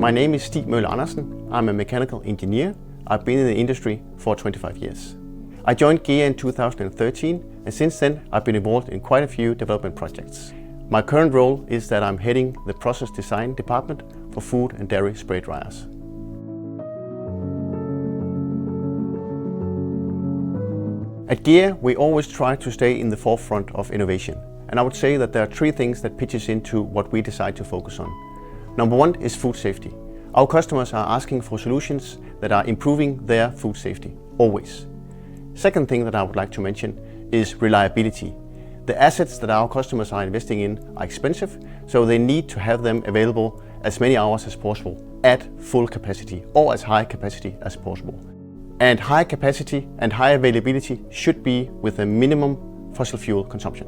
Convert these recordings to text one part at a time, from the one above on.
My name is Stig Møller Andersen. I'm a mechanical engineer. I've been in the industry for 25 years. I joined GEA in 2013, and since then I've been involved in quite a few development projects. My current role is that I'm heading the process design department for food and dairy spray dryers. At GEA, we always try to stay in the forefront of innovation. And I would say that there are three things that pitches into what we decide to focus on. Number one is food safety. Our customers are asking for solutions that are improving their food safety, always. Second thing that I would like to mention is reliability. The assets that our customers are investing in are expensive, so they need to have them available as many hours as possible at full capacity or as high capacity as possible. And high capacity and high availability should be with a minimum fossil fuel consumption.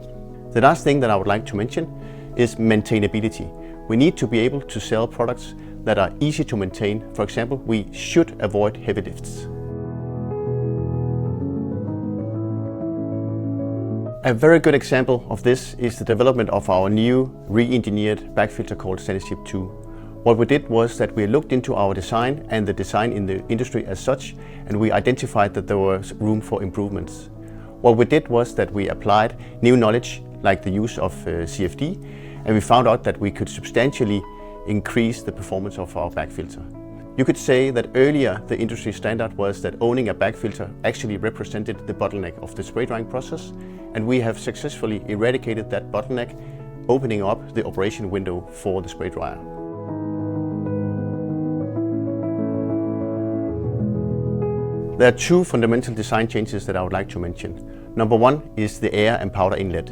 The last thing that I would like to mention is maintainability. We need to be able to sell products that are easy to maintain. For example, we should avoid heavy lifts. A very good example of this is the development of our new re-engineered bag filter called SANICIP II. What we did was that we looked into our design and the design in the industry as such, and we identified that there was room for improvements. What we did was that we applied new knowledge like the use of CFD, and we found out that we could substantially increase the performance of our bag filter. You could say that earlier the industry standard was that owning a bag filter actually represented the bottleneck of the spray drying process, and we have successfully eradicated that bottleneck, opening up the operation window for the spray dryer. There are two fundamental design changes that I would like to mention. Number one is the air and powder inlet.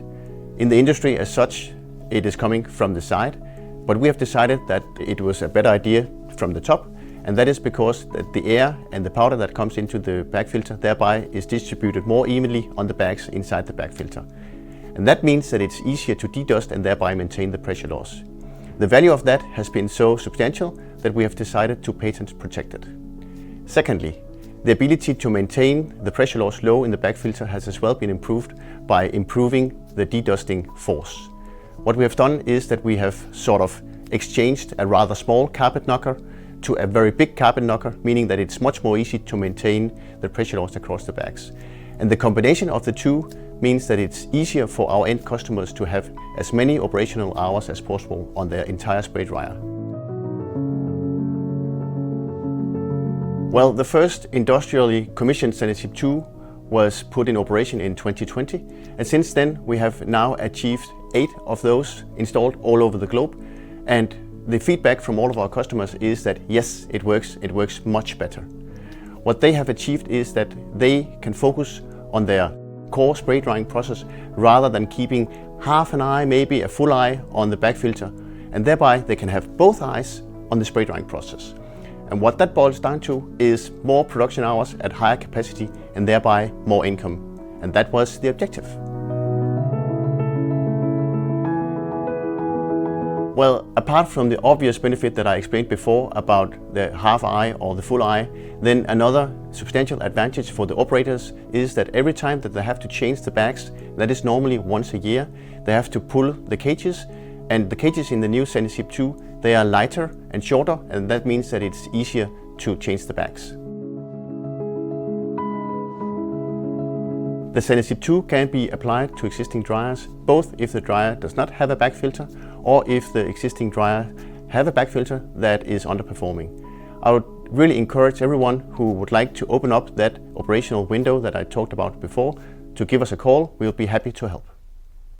In the industry as such, it is coming from the side, but we have decided that it was a better idea from the top, and that is because the air and the powder that comes into the bag filter thereby is distributed more evenly on the bags inside the bag filter. And that means that it's easier to dedust and thereby maintain the pressure loss. The value of that has been so substantial that we have decided to patent protect it. Secondly, the ability to maintain the pressure loss low in the bag filter has as well been improved by improving the dedusting force. What we have done is that we have sort of exchanged a rather small carpet knocker to a very big carpet knocker, meaning that it's much more easy to maintain the pressure loss across the bags. And the combination of the two means that it's easier for our end customers to have as many operational hours as possible on their entire spray dryer. Well, the first industrially commissioned SANICIP II was put in operation in 2020, and since then we have now achieved 8 of those installed all over the globe, and the feedback from all of our customers is that yes, it works much better. What they have achieved is that they can focus on their core spray drying process rather than keeping half an eye, maybe a full eye on the bag filter, and thereby they can have both eyes on the spray drying process. And what that boils down to is more production hours at higher capacity and thereby more income. And that was the objective. Well, apart from the obvious benefit that I explained before about the half eye or the full eye, then another substantial advantage for the operators is that every time that they have to change the bags, that is normally once a year, they have to pull the cages, and the cages in the new SANICIP II, they are lighter and shorter, and that means that it's easier to change the bags. The SANICIP II can be applied to existing dryers, both if the dryer does not have a bag filter or if the existing dryer have a bag filter that is underperforming. I would really encourage everyone who would like to open up that operational window that I talked about before to give us a call. We'll be happy to help.